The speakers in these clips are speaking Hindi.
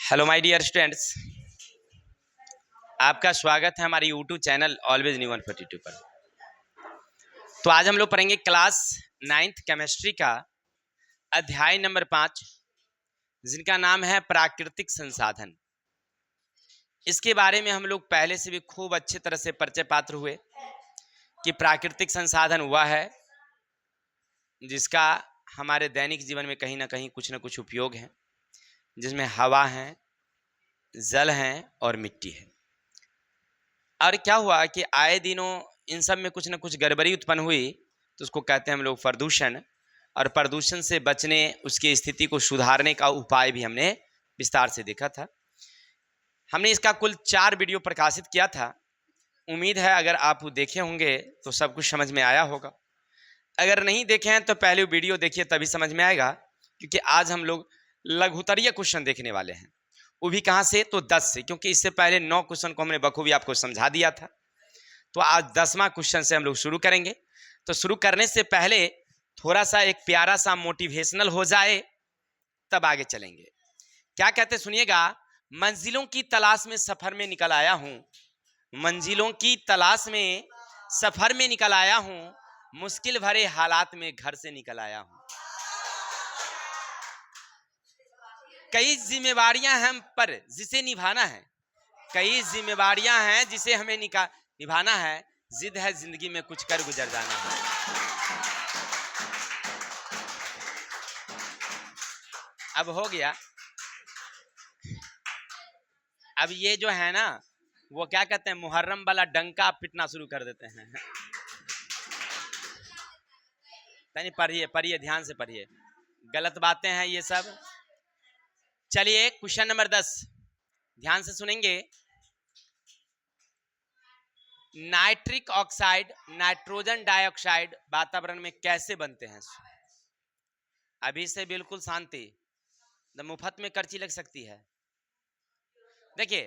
हेलो माय डियर स्टूडेंट्स, आपका स्वागत है हमारे यूट्यूब चैनल ऑलवेज न्यू 142 पर। तो आज हम लोग पढ़ेंगे क्लास 9th केमिस्ट्री का अध्याय नंबर 5, जिनका नाम है प्राकृतिक संसाधन। इसके बारे में हम लोग पहले से भी खूब अच्छी तरह से परिचय पात्र हुए कि प्राकृतिक संसाधन हुआ है जिसका हमारे दैनिक जीवन में कहीं ना कहीं कुछ ना कुछ उपयोग है, जिसमें हवा है, जल है और मिट्टी है। और क्या हुआ कि आए दिनों इन सब में कुछ ना कुछ गड़बड़ी उत्पन्न हुई, तो उसको कहते हैं हम लोग प्रदूषण। और प्रदूषण से बचने, उसकी स्थिति को सुधारने का उपाय भी हमने विस्तार से देखा था। हमने इसका कुल 4 वीडियो प्रकाशित किया था। उम्मीद है अगर आप देखे होंगे तो सब कुछ समझ में आया होगा। अगर नहीं देखे हैं तो पहले वीडियो देखिए, तभी समझ में आएगा। क्योंकि आज हम लोग लघुत्तरीय क्वेश्चन देखने वाले हैं, वो भी कहाँ से, तो 10 से, क्योंकि इससे पहले 9 क्वेश्चन को हमने बखूबी आपको समझा दिया था। तो आज 10वां क्वेश्चन से हम लोग शुरू करेंगे। तो शुरू करने से पहले थोड़ा सा एक प्यारा सा मोटिवेशनल हो जाए, तब आगे चलेंगे। क्या कहते सुनिएगा। मंजिलों की तलाश में सफर में निकल आया हूं, मंजिलों की तलाश में सफर में निकल आया हूं, मुश्किल भरे हालात में घर से निकल आया हूं। कई जिम्मेवारियां हम पर जिसे निभाना है, कई जिम्मेवारियां हैं जिसे हमें निभाना है। जिद है जिंदगी में कुछ कर गुजर जाना है। अब हो गया। अब ये जो है ना, वो क्या कहते हैं, मुहर्रम वाला डंका पिटना शुरू कर देते हैं। नहीं, पढ़िए पढ़िए, ध्यान से पढ़िए, गलत बातें हैं ये सब। चलिए क्वेश्चन नंबर 10 ध्यान से सुनेंगे। नाइट्रिक ऑक्साइड, नाइट्रोजन डाइऑक्साइड वातावरण में कैसे बनते हैं? अभी से बिल्कुल शांति, मुफ्त में कर्ची लग सकती है। देखिए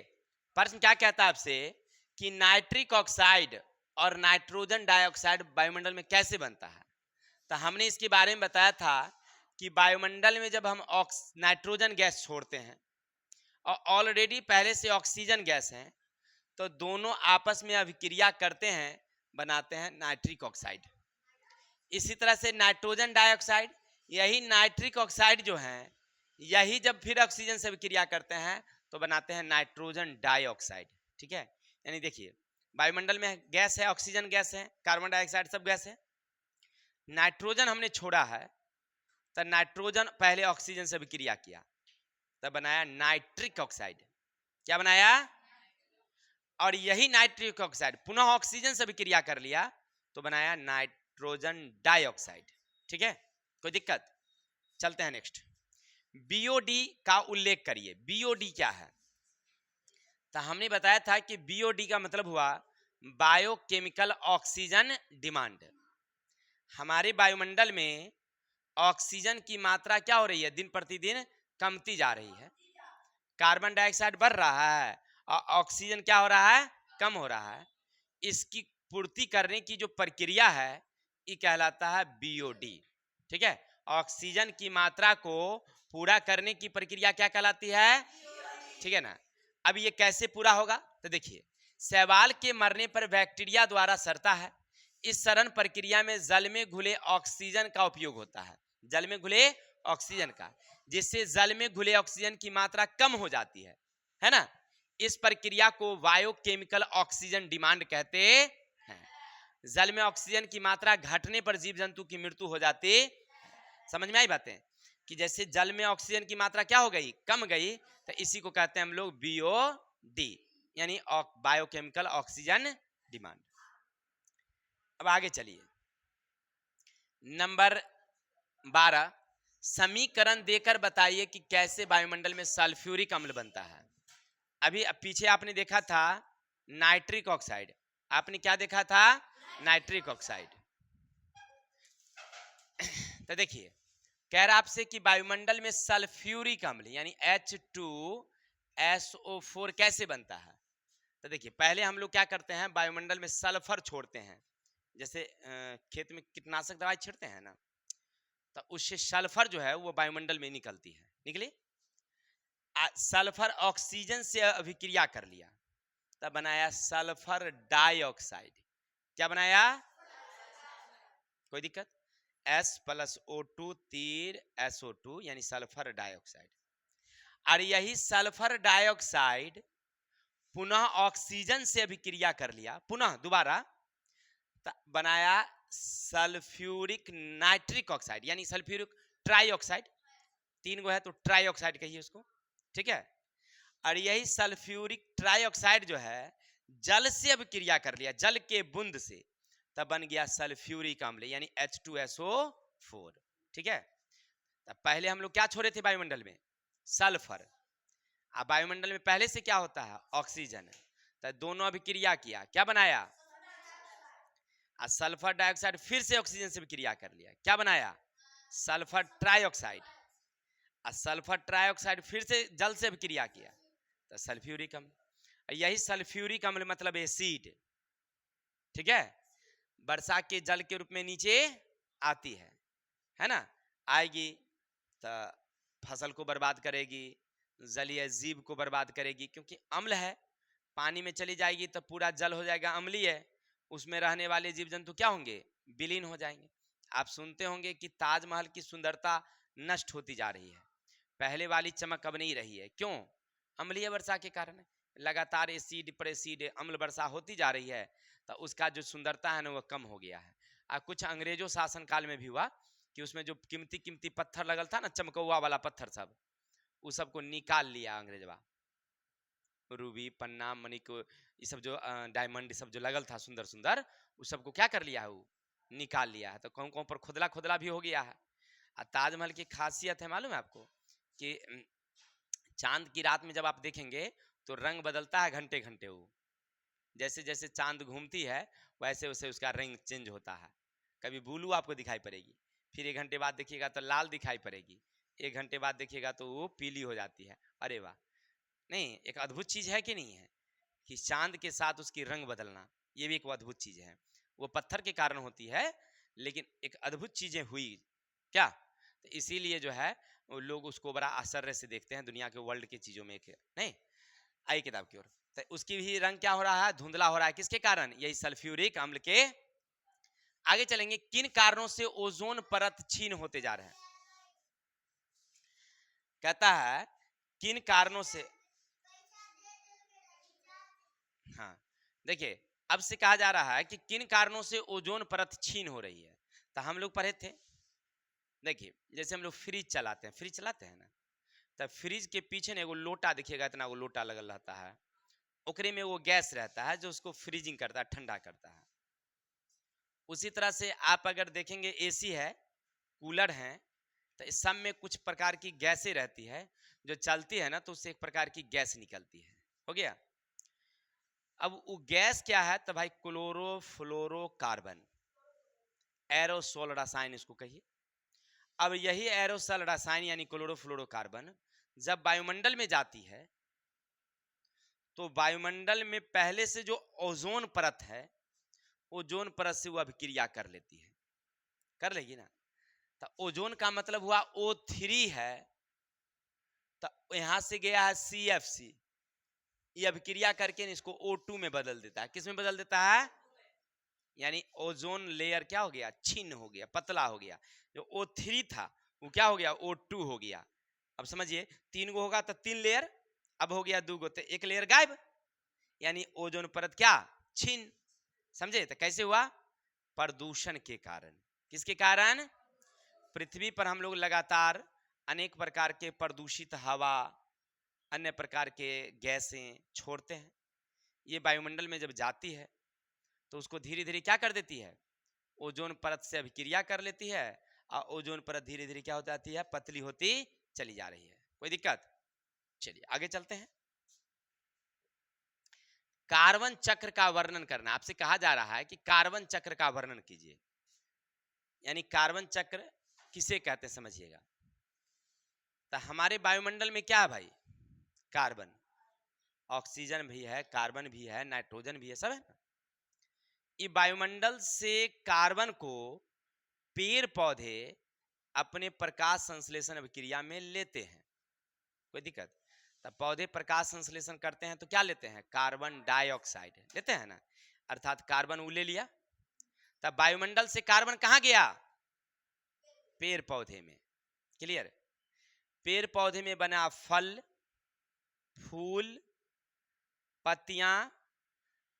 प्रश्न क्या कहता है आपसे कि नाइट्रिक ऑक्साइड और नाइट्रोजन डाइऑक्साइड वायुमंडल में कैसे बनता है। तो हमने इसके बारे में बताया था कि वायुमंडल में जब हम नाइट्रोजन गैस छोड़ते हैं और ऑलरेडी पहले से ऑक्सीजन गैस है, तो दोनों आपस में अभिक्रिया करते हैं, बनाते हैं नाइट्रिक ऑक्साइड। इसी तरह से नाइट्रोजन डाइऑक्साइड, यही नाइट्रिक ऑक्साइड जो है, यही जब फिर ऑक्सीजन से अभिक्रिया करते हैं तो बनाते हैं नाइट्रोजन डाइऑक्साइड। ठीक है, यानी देखिए वायुमंडल में गैस है, ऑक्सीजन गैस है, कार्बन डाइऑक्साइड सब गैस है। नाइट्रोजन हमने छोड़ा है, तो नाइट्रोजन पहले ऑक्सीजन से अभिक्रिया किया, तब बनाया नाइट्रिक ऑक्साइड। क्या बनाया? और यही नाइट्रिक ऑक्साइड पुनः ऑक्सीजन से अभिक्रिया कर लिया तो बनाया नाइट्रोजन डाइऑक्साइड। ठीक है, कोई दिक्कत? चलते हैं नेक्स्ट। बीओडी का उल्लेख करिए। बीओडी क्या है? तो हमने बताया था कि बीओडी का मतलब हुआ बायोकेमिकल ऑक्सीजन डिमांड। हमारे वायुमंडल में ऑक्सीजन की मात्रा क्या हो रही है, दिन प्रतिदिन कमती जा रही है। कार्बन डाइऑक्साइड बढ़ रहा है और ऑक्सीजन क्या हो रहा है, कम हो रहा है। इसकी पूर्ति करने की जो प्रक्रिया है ये कहलाता है बीओडी। ठीक है, ऑक्सीजन की मात्रा को पूरा करने की प्रक्रिया क्या कहलाती है? ठीक है ना। अब ये कैसे पूरा होगा, तो देखिए शैवाल के मरने पर बैक्टीरिया द्वारा सड़ता है। इस सड़न प्रक्रिया में जल में घुले ऑक्सीजन का उपयोग होता है, जल में घुले ऑक्सीजन का, जिससे जल में घुले ऑक्सीजन की मात्रा कम हो जाती है ना। इस प्रक्रिया को बायोकेमिकल ऑक्सीजन डिमांड कहते हैं। जल में ऑक्सीजन की मात्रा घटने पर जीव जंतु की मृत्यु हो जाती। समझ में आई बातें? कि जैसे जल में ऑक्सीजन की मात्रा क्या हो गई, कम गई, तो इसी को कहते हैं हम लोग बीओडी, यानी बायोकेमिकल ऑक्सीजन डिमांड। अब आगे चलिए, नंबर 12 समीकरण देकर बताइए कि कैसे वायुमंडल में सल्फ्यूरिक अम्ल बनता है। अभी पीछे आपने देखा था नाइट्रिक ऑक्साइड, आपने क्या देखा था, नाइट्रिक ऑक्साइड। तो देखिए कह रहा आपसे कि वायुमंडल में सल्फ्यूरिक अम्ल यानी H2SO4 कैसे बनता है। तो देखिए पहले हम लोग क्या करते हैं, वायुमंडल में सल्फर छोड़ते हैं। जैसे खेत में कीटनाशक दवाई छिड़ते हैं ना, तो उससे सल्फर जो है वो वायुमंडल में निकलती है, निकली। सल्फर ऑक्सीजन से अभिक्रिया कर लिया, तब बनाया सल्फर डाइऑक्साइड। क्या बनाया? कोई दिक्कत? S+O2 तीर SO2 यानी सल्फर डाइऑक्साइड। और यही सल्फर डाइऑक्साइड पुनः ऑक्सीजन से अभिक्रिया कर लिया, पुनः दोबारा बनाया सल्फ्यूरिक नाइट्रिक ऑक्साइड यानी सल्फ्यूरिक ट्राइऑक्साइड। 3 गो है तो ट्राइऑक्साइड कहिए उसको, ठीक है। और यही सल्फ्यूरिक ट्राइऑक्साइड जो है जल से अभिक्रिया कर लिया, जल के बूंद से, तब बन गया सल्फ्यूरिक अम्ल यानी H2SO4, ठीक है। तब पहले हम लोग क्या छोड़े थे वायुमंडल में? सल्फर। अब वायुमंडल में पहले से क्या होता है? ऑक्सीजन। तो दोनों अभिक्रिया किया, क्या बनाया? सल्फर डाइऑक्साइड फिर से ऑक्सीजन से अभिक्रिया कर लिया, क्या बनाया? Sulphur trioxide. सल्फर ट्राइऑक्साइड फिर से जल से अभिक्रिया किया तो सल्फ्यूरिक अम्ल। यही सल्फ्यूरिक अम्ल मतलब एसिड, ठीक है, वर्षा के जल के रूप में नीचे आती है ना, आएगी तो फसल को बर्बाद करेगी, जलीय जीव को बर्बाद करेगी, क्योंकि अम्ल है। पानी में चली जाएगी तो पूरा जल हो जाएगा अम्लीय, उसमें रहने वाले जीव जंतु क्या होंगे? विलीन हो जाएंगे। आप सुनते होंगे कि ताजमहल की सुंदरता नष्ट होती जा रही है, पहले वाली चमक अब नहीं रही है। क्यों? अम्लीय वर्षा के कारण। लगातार एसिड पर एसिड अम्ल वर्षा होती जा रही है, तो उसका जो सुंदरता है ना वो कम हो गया है। कुछ अंग्रेजों शासन काल में भी हुआ कि उसमें जो कीमती कीमती पत्थर लगल था ना, चमकौआ वाला पत्थर, सब उस सबको निकाल लिया अंग्रेजवा। रूबी, पन्ना, मणिक, ये सब जो डायमंड सब जो लगल था सुंदर सुंदर, उस सबको क्या कर लिया है? वो निकाल लिया है। तो कहूँ कहूँ पर खुदला खुदला भी हो गया है। ताजमहल की खासियत है मालूम है आपको कि चांद की रात में जब आप देखेंगे तो रंग बदलता है घंटे घंटे। वो जैसे जैसे चांद घूमती है वैसे वैसे उसका रंग चेंज होता है। कभी ब्लू आपको दिखाई पड़ेगी, फिर 1 घंटे बाद देखिएगा तो लाल दिखाई पड़ेगी, 1 घंटे बाद देखिएगा तो वो पीली हो जाती है। अरे वाह, नहीं एक अद्भुत चीज है कि नहीं है कि चांद के साथ उसकी रंग बदलना, ये भी एक अद्भुत चीज है। वो पत्थर के कारण होती है, लेकिन एक अद्भुत चीजें हुई क्या, तो इसीलिए जो है वो लोग उसको बड़ा आश्चर्य से देखते हैं। दुनिया के वर्ल्ड की चीजों में एक नहीं। आई किताब की ओर, तो उसकी भी रंग क्या हो रहा है? धुंधला हो रहा है। किसके कारण? यही सल्फ्यूरिक अम्ल के। आगे चलेंगे, किन कारणों से ओजोन परत क्षीण होते जा रहे हैं? कहता है किन कारणों से। हाँ देखिए, अब से कहा जा रहा है कि किन कारणों से ओजोन परत क्षीण हो रही है। तो हम लोग पढ़े थे, देखिए जैसे हम लोग फ्रिज चलाते हैं, फ्रिज चलाते हैं ना, तो फ्रिज के पीछे ना एगो लोटा दिखेगा, इतना वो लोटा लगल रहता है, ओकरे में वो गैस रहता है जो उसको फ्रीजिंग करता है, ठंडा करता है। उसी तरह से आप अगर देखेंगे एसी है, कूलर है, तो इस सब में कुछ प्रकार की गैसें रहती है, जो चलती है ना तो उससे एक प्रकार की गैस निकलती है। हो गया। अब वो गैस क्या है? तो भाई क्लोरोफ्लोरोकार्बन, एरोसोल रसायन इसको कहिए। अब यही एरोसोल रसायन यानी क्लोरोफ्लोरोकार्बन जब वायुमंडल में जाती है तो वायुमंडल में पहले से जो ओजोन परत है, ओजोन परत से वो अभिक्रिया कर लेती है, कर लेगी ना। तो ओजोन का मतलब हुआ O3 है, तो यहां से गया है CFC, ये अभिक्रिया करके इसको O2 में बदल देता है। किस में बदल देता है? यानी ओजोन लेयर क्या हो गया? छीन हो गया, पतला हो गया। जो O3 था वो क्या हो गया? O2 हो गया। अब समझिए 3 गो होगा तो 3 लेयर, अब हो गया 2 गो तो 1 लेयर गायब, यानी ओजोन परत क्या? छीन। समझे? तो कैसे हुआ? प्रदूषण के कारण। किसके कारण? पृथ्वी पर हम लोग लगातार अनेक प्रकार के प्रदूषित हवा, अन्य प्रकार के गैसें छोड़ते हैं। ये वायुमंडल में जब जाती है तो उसको धीरे धीरे क्या कर देती है? ओजोन परत से अभिक्रिया कर लेती है, और ओजोन परत धीरे धीरे क्या हो जाती है? पतली होती चली जा रही है। कोई दिक्कत? चलिए आगे चलते हैं। कार्बन चक्र का वर्णन करना, आपसे कहा जा रहा है कि कार्बन चक्र का वर्णन कीजिए। यानी कार्बन चक्र किसे कहते हैं समझिएगा। तो हमारे वायुमंडल में क्या है भाई? कार्बन, ऑक्सीजन भी है, कार्बन भी है, नाइट्रोजन भी है, सब है ना। ये वायुमंडल से कार्बन को पेड़ पौधे अपने प्रकाश संश्लेषण अभिक्रिया में लेते हैं। कोई दिक्कत? तब पौधे प्रकाश संश्लेषण करते हैं तो क्या लेते हैं? कार्बन डाइऑक्साइड लेते हैं ना, अर्थात कार्बन वो ले लिया। तब वायुमंडल से कार्बन कहाँ गया? पेड़ पौधे में। क्लियर? पेड़ पौधे में बना फल, फूल, पत्तियां,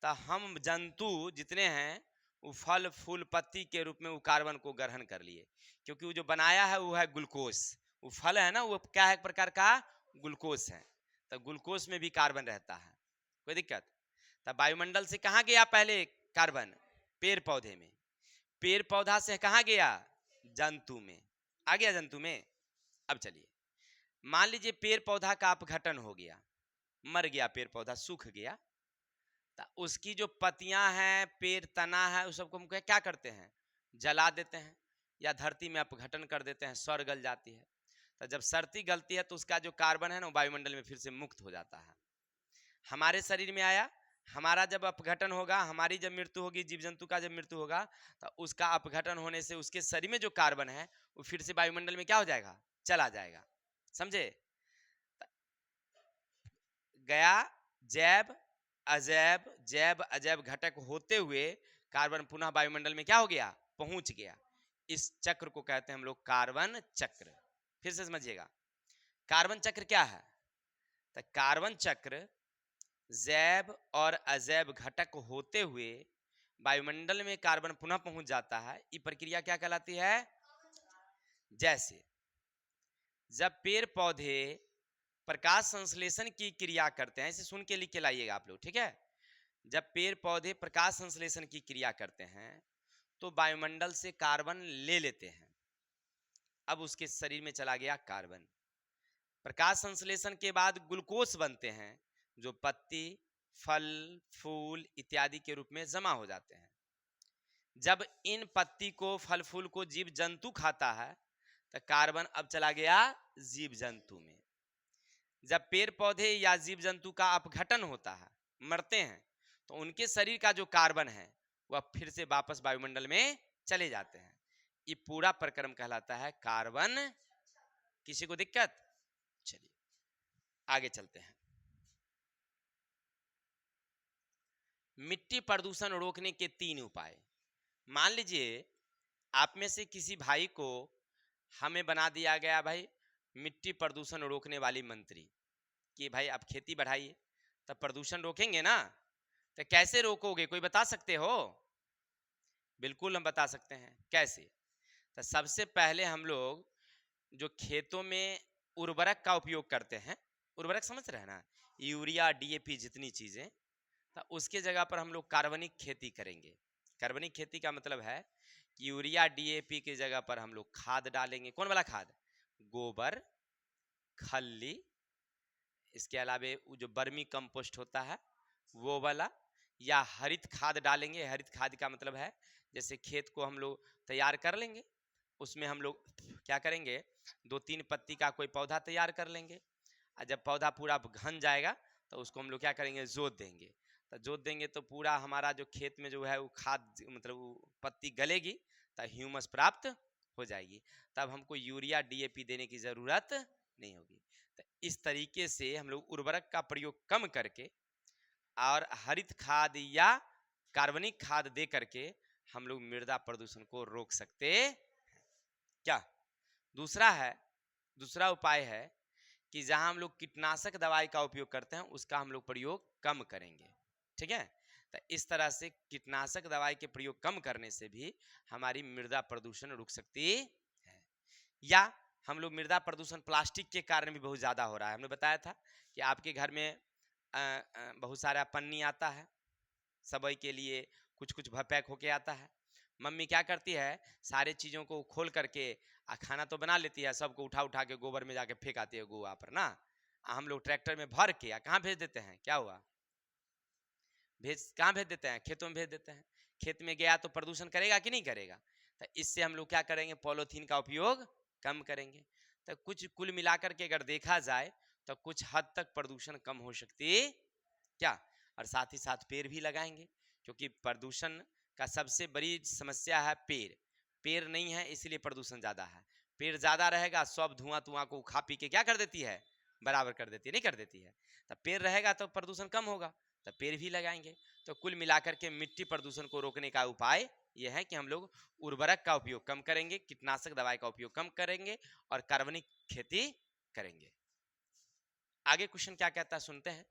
तो हम जंतु जितने हैं वो फल फूल पत्ती के रूप में वो कार्बन को ग्रहण कर लिए, क्योंकि वो जो बनाया है वो है ग्लूकोज। वो फल है ना, वो क्या है? एक प्रकार का ग्लूकोज है। तो ग्लूकोज में भी कार्बन रहता है, कोई दिक्कत? तब वायुमंडल से कहाँ गया पहले कार्बन? पेड़ पौधे में। पेड़ पौधा से कहाँ गया? जंतु में। आ गया जंतु में। अब चलिए, मान लीजिए पेड़ पौधा का अपघटन हो गया, मर गया पेड़ पौधा, सूख गया, तो उसकी जो पत्तियां हैं, पेड़ तना है, उस सबको हम क्या करते हैं? जला देते हैं या धरती में अपघटन कर देते हैं, सड़ गल जाती है। तो जब सरती गलती है तो उसका जो कार्बन है ना वायुमंडल में फिर से मुक्त हो जाता है। हमारे शरीर में आया, हमारा जब अपघटन होगा, हमारी जब मृत्यु होगी, जीव जंतु का जब मृत्यु होगा, तो उसका अपघटन होने से उसके शरीर में जो कार्बन है वो फिर से वायुमंडल में क्या हो जाएगा? चला जाएगा। समझे? गया जैव अजैव, जैव अजैव घटक होते हुए कार्बन पुनः वायुमंडल में क्या हो गया? पहुंच गया। इस चक्र को कहते हैं हम लोग कार्बन चक्र। फिर से समझिएगा, कार्बन चक्र क्या है? तो कार्बन चक्र जैव और अजैव घटक होते हुए वायुमंडल में कार्बन पुनः पहुंच जाता है। ये प्रक्रिया क्या कहलाती है? जैसे जब पेड़ पौधे प्रकाश संश्लेषण की क्रिया करते हैं, इसे सुन के लिख के लाइएगा आप लोग, ठीक है? जब पेड़ पौधे प्रकाश संश्लेषण की क्रिया करते हैं तो वायुमंडल से कार्बन ले लेते हैं। अब उसके शरीर में चला गया कार्बन। प्रकाश संश्लेषण के बाद ग्लूकोज बनते हैं, जो पत्ती, फल, फूल इत्यादि के रूप में जमा हो जाते हैं। जब इन पत्ती को, फल फूल को जीव जंतु खाता है तो कार्बन अब चला गया जीव जंतु में। जब पेड़ पौधे या जीव जंतु का अपघटन होता है, मरते हैं, तो उनके शरीर का जो कार्बन है वह फिर से वापस वायुमंडल में चले जाते हैं। ये पूरा प्रक्रम कहलाता है कार्बन। किसी को दिक्कत? चलिए आगे चलते हैं। मिट्टी प्रदूषण रोकने के 3 उपाय। मान लीजिए आप में से किसी भाई को हमें बना दिया गया भाई मिट्टी प्रदूषण रोकने वाली मंत्री, कि भाई आप खेती बढ़ाइए, तब प्रदूषण रोकेंगे ना। तो कैसे रोकोगे, कोई बता सकते हो? बिल्कुल हम बता सकते हैं। कैसे? तो सबसे पहले हम लोग जो खेतों में उर्वरक का उपयोग करते हैं, उर्वरक समझ रहे हैं ना, यूरिया डीएपी जितनी चीजें, तो उसके जगह पर हम लोग कार्बनिक खेती करेंगे। कार्बनिक खेती का मतलब है कि यूरिया डीएपी की जगह पर हम लोग खाद डालेंगे। कौन वाला खाद? गोबर, खल्ली, इसके अलावे जो बर्मी कंपोस्ट होता है वो वाला, या हरित खाद डालेंगे। हरित खाद का मतलब है जैसे खेत को हम लोग तैयार कर लेंगे, उसमें हम लोग क्या करेंगे, 2-3 पत्ती का कोई पौधा तैयार कर लेंगे, और जब पौधा पूरा घन जाएगा तो उसको हम लोग क्या करेंगे, जोत देंगे। तो जोत देंगे तो पूरा हमारा जो खेत में जो है वो खाद, मतलब वो पत्ती गलेगी तो ह्यूमस प्राप्त हो जाएगी, तब हमको यूरिया डीएपी देने की जरूरत नहीं होगी। तो इस तरीके से हम लोग उर्वरक का प्रयोग कम करके और हरित खाद या कार्बनिक खाद दे करके हम लोग मृदा प्रदूषण को रोक सकते हैं। क्या? दूसरा उपाय है कि जहां हम लोग कीटनाशक दवाई का उपयोग करते हैं उसका हम लोग प्रयोग कम करेंगे। ठीक है? तो इस तरह से कीटनाशक दवाई के प्रयोग कम करने से भी हमारी मृदा प्रदूषण रुक सकती है। या हम लोग मृदा प्रदूषण प्लास्टिक के कारण भी बहुत ज्यादा हो रहा है। हमने बताया था कि आपके घर में बहुत सारा पन्नी आता है सबई के लिए, कुछ कुछ पैक होके आता है। मम्मी क्या करती है, सारे चीज़ों को खोल करके खाना तो बना लेती है, सबको उठा उठा के गोबर में जाके फेंक आती है गोवा पर ना। हम लोग ट्रैक्टर में भर के कहाँ भेज देते हैं? क्या हुआ? कहाँ भेज देते हैं? खेतों में भेज देते हैं। खेत में गया तो प्रदूषण करेगा कि नहीं करेगा? तो इससे हम लोग क्या करेंगे, पॉलीथीन का उपयोग कम करेंगे। तो कुछ कुल मिलाकर के अगर देखा जाए तो कुछ हद तक प्रदूषण कम हो सकती है। क्या? और साथ ही साथ पेड़ भी लगाएंगे, क्योंकि प्रदूषण का सबसे बड़ी समस्या है पेड़ नहीं है इसलिए प्रदूषण ज्यादा है। पेड़ ज्यादा रहेगा, सब धुआं धुआं को खा पी के क्या कर देती है, बराबर कर देती है, नहीं कर देती है। तो पेड़ रहेगा तो प्रदूषण कम होगा, तो पेड़ भी लगाएंगे। तो कुल मिलाकर के मिट्टी प्रदूषण को रोकने का उपाय यह है कि हम लोग उर्वरक का उपयोग कम करेंगे, कीटनाशक दवाई का उपयोग कम करेंगे और कार्बनिक खेती करेंगे। आगे क्वेश्चन क्या कहता है सुनते हैं।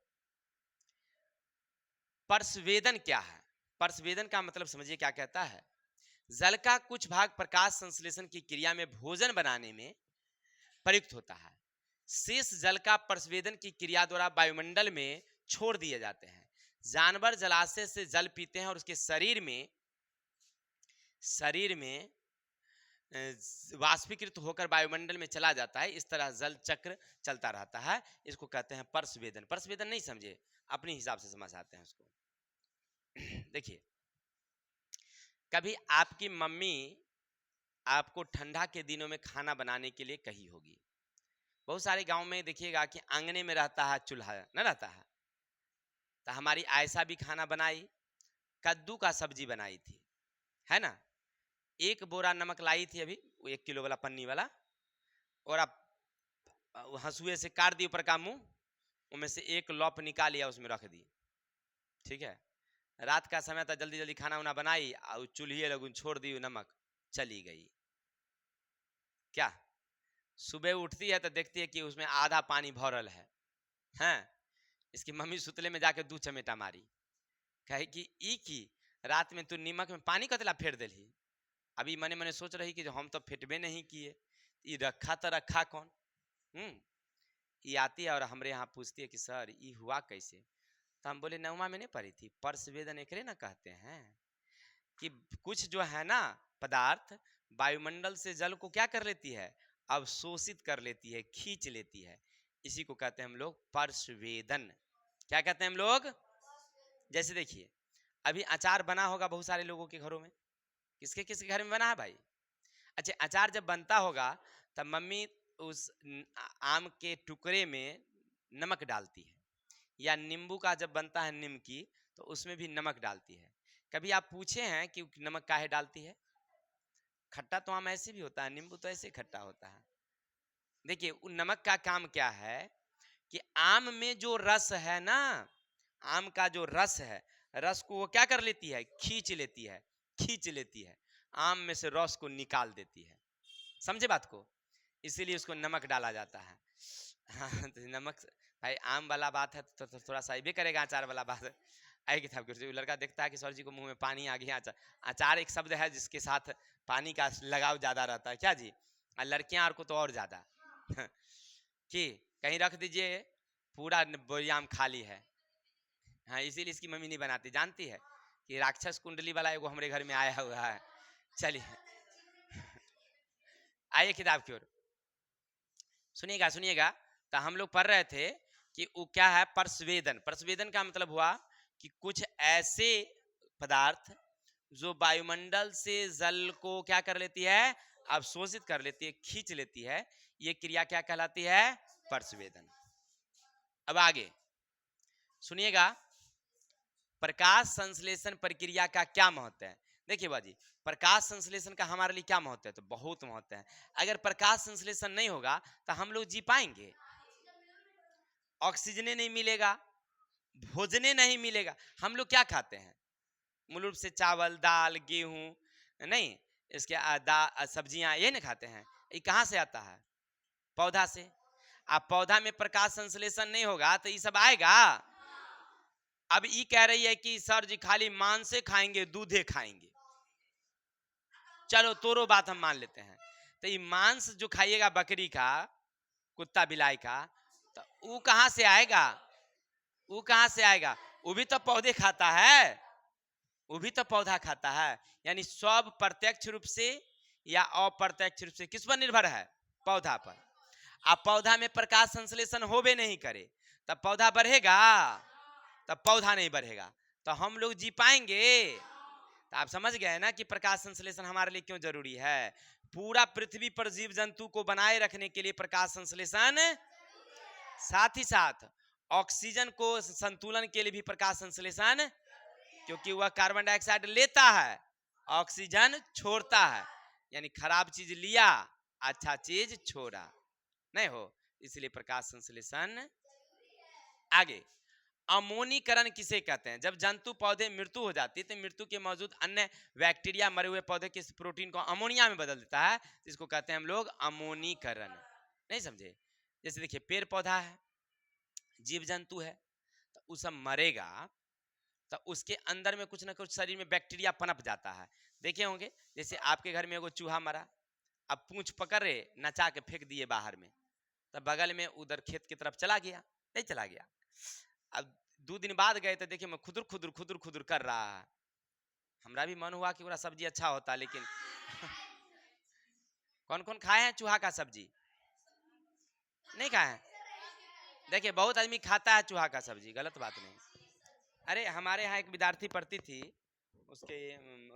पर्सवेदन क्या है? पर्सवेदन का मतलब समझिए क्या कहता है। जल का कुछ भाग प्रकाश संश्लेषण की क्रिया में भोजन बनाने में प्रयुक्त होता है। शेष जल का पर्सवेदन की क्रिया द्वारा वायुमंडल में छोड़ दिए जाते हैं। जानवर जलाशय से जल पीते हैं और उसके शरीर में वाष्पीकृत होकर वायुमंडल में चला जाता है। इस तरह जल चक्र चलता रहता है। इसको कहते हैं पर्सवेदन। पर्सवेदन नहीं समझे, अपने हिसाब से समझ आते हैं उसको। देखिए, कभी आपकी मम्मी आपको ठंडा के दिनों में खाना बनाने के लिए कही होगी। बहुत सारे गांव में देखिएगा कि आंगने में रहता है चूल्हा, न रहता है। तो हमारी आयशा भी खाना बनाई, कद्दू का सब्जी बनाई थी, है ना। एक बोरा नमक लाई थी अभी, वो 1 किलो वाला पन्नी वाला, और आप हंसुए से काट दी ऊपर का मुंह, उनमें से एक लौप निकाल लिया, उसमें रख दी। ठीक है, रात का समय था, जल्दी जल्दी खाना उना बनाई और चूल्हे लगून छोड़ दी, नमक चली गई। क्या सुबह उठती है तो देखती है कि उसमें आधा पानी भरल है। हैं, इसकी मम्मी सुतले में जाके 2 चमेटा मारी, कहे कि ई की रात में तू नीमक में पानी कतला फेर दिली। अभी मने मने सोच रही कि हम तो फेटबे नहीं किए, ये रखा तो रखा कौन। ये आती है और हमरे यहाँ पूछती है कि सर ये हुआ कैसे। तो हम बोले नौमा में नहीं पढ़ी थी, पर्सवेदन एकरे ना कहते हैं कि कुछ जो है ना पदार्थ वायुमंडल से जल को क्या कर लेती है, अवशोषित कर लेती है, खींच लेती है। इसी को कहते हैं हम लोग पर्सवेदन। क्या कहते हैं हम लोग? जैसे देखिए, अभी अचार बना होगा बहुत सारे लोगों के घरों में। किसके किसके घर में बना है भाई? अच्छा, अचार जब बनता होगा तब मम्मी उस आम के टुकड़े में नमक डालती है, या नींबू का जब बनता है निमकी तो उसमें भी नमक डालती है। कभी आप पूछे हैं कि नमक काहे डालती है? खट्टा तो आम ऐसे भी होता है, नींबू तो ऐसे खट्टा होता है। देखिए, उन नमक का काम क्या है कि आम में जो रस है ना, आम का जो रस है, रस को वो क्या कर लेती है, खींच लेती है, खींच लेती है, आम में से रस को निकाल देती है। समझे बात को? इसीलिए उसको नमक डाला जाता है। हाँ, तो नमक भाई आम वाला बात है तो थोड़ा सा भी करेगा, अचार वाला बात है आएगी था। लड़का देखता है कि सर जी को मुंह में पानी आ गया। अचार, अचार एक शब्द है जिसके साथ पानी का लगाव ज्यादा रहता है, क्या जी? और लड़कियां और को तो और ज्यादा कि कहीं रख दीजिए पूरा बोरियाम खाली है। हाँ, इसीलिए इसकी मम्मी नहीं बनाती, जानती है कि राक्षस कुंडली वाला एगो हमारे घर में आया हुआ है। चलिए आइए किताब की ओर, सुनिएगा सुनिएगा। तो हम लोग पढ़ रहे थे कि वो क्या है, पर्सवेदन। पर्सवेदन का मतलब हुआ कि कुछ ऐसे पदार्थ जो वायुमंडल से जल को क्या कर लेती है, अवशोषित कर लेती है, खींच लेती है। ये क्रिया क्या कहलाती है? पर्सवेदन। अब आगे सुनिएगा, प्रकाश संश्लेषण प्रक्रिया का क्या महत्व है। देखिए बाजी, प्रकाश संश्लेषण का हमारे लिए क्या महत्व है? तो बहुत महत्व है। अगर प्रकाश संश्लेषण नहीं होगा तो हम लोग जी पाएंगे? ऑक्सीजन नहीं मिलेगा, भोजने नहीं मिलेगा। हम लोग क्या खाते हैं? मूल रूप से चावल, दाल, गेहूं, नहीं इसके सब्जियां, ये नहीं खाते हैं। ये कहाँ से आता है? पौधा से। अब पौधा में प्रकाश संश्लेषण नहीं होगा तो ये सब आएगा? अब ये कह रही है कि सर जी खाली मांस खाएंगे, दूधे खाएंगे। चलो तोरो बात हम मान लेते हैं। तो ये मांस जो खाइएगा बकरी का, कुत्ता बिलाई का, तो वो कहां से आएगा? वो कहां से आएगा? वो भी तो पौधे खाता है, वो भी तो पौधा खाता है। यानी सब प्रत्यक्ष रूप से या अप्रत्यक्ष रूप से किस पर निर्भर है? पौधा पर। अब पौधा में प्रकाश संश्लेषण होबे नहीं करे तब पौधा बढ़ेगा? तब पौधा नहीं बढ़ेगा तो हम लोग जी पाएंगे? तो आप समझ गए ना कि प्रकाश संश्लेषण हमारे लिए क्यों जरूरी है। पूरा पृथ्वी पर जीव जंतु को बनाए रखने के लिए प्रकाश संश्लेषण, साथ ही साथ ऑक्सीजन को संतुलन के लिए भी प्रकाश संश्लेषण, क्योंकि वह कार्बन डाइऑक्साइड लेता है, ऑक्सीजन छोड़ता है। यानी खराब चीज लिया, अच्छा चीज छोड़ा, नहीं हो। इसलिए प्रकाश संश्लेषण। आगे, अमोनीकरण किसे कहते हैं? जब जंतु पौधे मृत्यु हो जाती है तो मृत्यु के मौजूद अन्य बैक्टीरिया मरे हुए पौधे के प्रोटीन को अमोनिया में बदल देता है, इसको कहते हैं हम लोग अमोनीकरण। नहीं समझे? जैसे देखिए पेड़ पौधा है, जीव जंतु है, तो वो सब मरेगा तो उसके अंदर में कुछ ना कुछ शरीर में बैक्टीरिया पनप जाता है। देखे होंगे जैसे आपके घर में एगो चूहा मरा, अब पूंछ पकड़े नचा के फेंक दिए बाहर में, तब बगल में उधर खेत की तरफ चला गया, नहीं चला गया। अब 2 दिन बाद गए तो देखिए मैं खुदुर खुदुर खुदुर खुदुर कर रहा है। हमरा भी मन हुआ कि पूरा सब्जी अच्छा होता, लेकिन कौन कौन खाए हैं चूहा का सब्जी? नहीं खाए हैं? देखिए बहुत आदमी खाता है चूहा का सब्जी, गलत बात नहीं। अरे हमारे यहाँ एक विद्यार्थी पढ़ती थी, उसके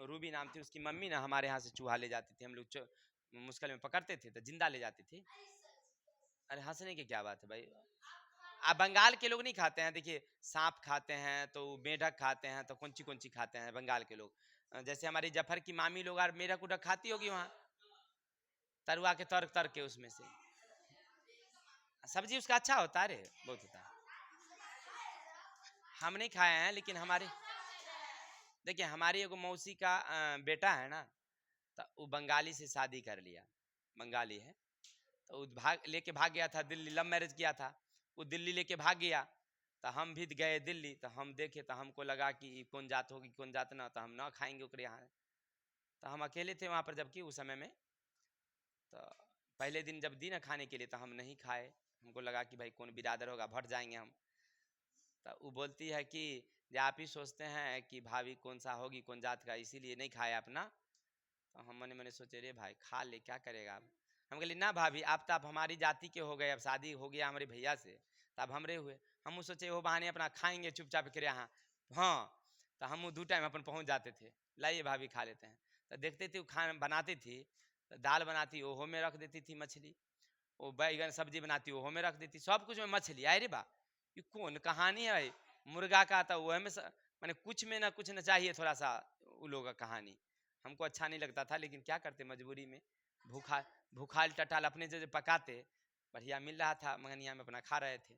रूबी नाम थी, उसकी मम्मी ना हमारे यहाँ से चूहा ले जाती थी, हम लोग मुश्किल में पकड़ते थे तो जिंदा ले जाती थी। अरे हंसने की क्या बात है भाई, आप बंगाल के लोग नहीं खाते हैं? देखिए सांप खाते हैं, तो मेढक खाते हैं, तो कौन सी खाते हैं बंगाल के लोग। जैसे हमारी जफर की मामी लोग और मेढक उडक खाती होगी वहाँ, तरुआ के तर तर के उसमें से सब्जी उसका अच्छा होता है, रे बहुत होता है। हम नहीं खाए हैं, लेकिन हमारे देखिए हमारी एगो मौसी का बेटा है ना, तो वो बंगाली से शादी कर लिया, बंगाली है, तो वो भाग गया था दिल्ली, लव मैरिज किया था, वो दिल्ली लेके भाग गया। तो हम भी गए दिल्ली, तो हम देखे तो हमको लगा कि कौन जात होगी कौन जात ना, तो हम ना खाएंगे ओकरे यहाँ। तो हम अकेले थे वहाँ पर, जबकि उस समय में तो पहले दिन जब दी ना खाने के लिए तो हम नहीं खाए, हमको लगा कि भाई कौन बिरादर होगा, भट जाएंगे हम। तो वो बोलती है कि जो आप ही सोचते हैं कि भाभी कौन सा होगी कौन जात का, इसीलिए नहीं खाए अपना। तो हम मने मने सोचे रे भाई खा ले, क्या करेगा अब। हम कहले ना भाभी आप तो आप हमारी जाति के हो गए, अब शादी हो गया हमारे भैया से, तो अब हमरे हुए। हम सोचे वो बहाने अपना खाएंगे चुपचाप के यहाँ। हाँ, तो हम 2 टाइम अपन पहुँच जाते थे, लाइए भाभी खा लेते हैं। तो देखते थे वो खाना बनाती थी, तो दाल बनाती ओहो में रख देती थी मछली, वो बैगन सब्जी बनाती ओहो में रख देती, सब कुछ में मछली। अरे बा ये कौन कहानी है भाई, मुर्गा का तो वह में मैंने कुछ में ना कुछ ना चाहिए थोड़ा सा वो लोग का कहानी। हमको अच्छा नहीं लगता था, लेकिन क्या करते मजबूरी में, भूखा भूखाल टटाल अपने जो पकाते बढ़िया मिल रहा था मंगनिया में, अपना खा रहे थे।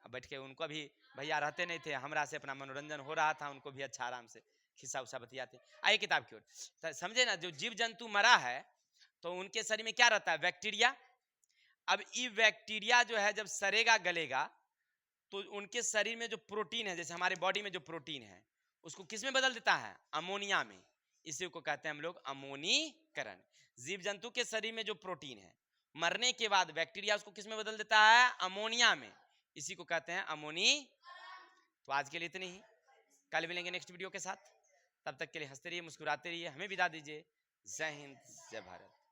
अब बैठ के उनको भी भैया रहते नहीं थे, हमरा से अपना मनोरंजन हो रहा था, उनको भी अच्छा आराम से खिस्सा उस्सा बतियाते। आइए किताब की ओर, तो समझे ना, जो जीव जंतु मरा है तो उनके शरीर में क्या रहता है? बैक्टीरिया। अब ये बैक्टीरिया जो है जब सरेगा गलेगा तो उनके शरीर में जो प्रोटीन है, जैसे हमारे बॉडी में जो प्रोटीन है उसको किस में बदल देता है? अमोनिया में। इसी को कहते हैं हम लोग अमोनीकरण। जीव जंतु के शरीर में जो प्रोटीन है मरने के बाद बैक्टीरिया उसको किस में बदल देता है? अमोनिया में। इसी को कहते हैं अमोनी। तो आज के लिए इतनी ही, कल मिलेंगे नेक्स्ट वीडियो के साथ। तब तक के लिए हंसते रहिए, मुस्कुराते रहिए, हमें विदा दीजिए। जय हिंद, जय भारत।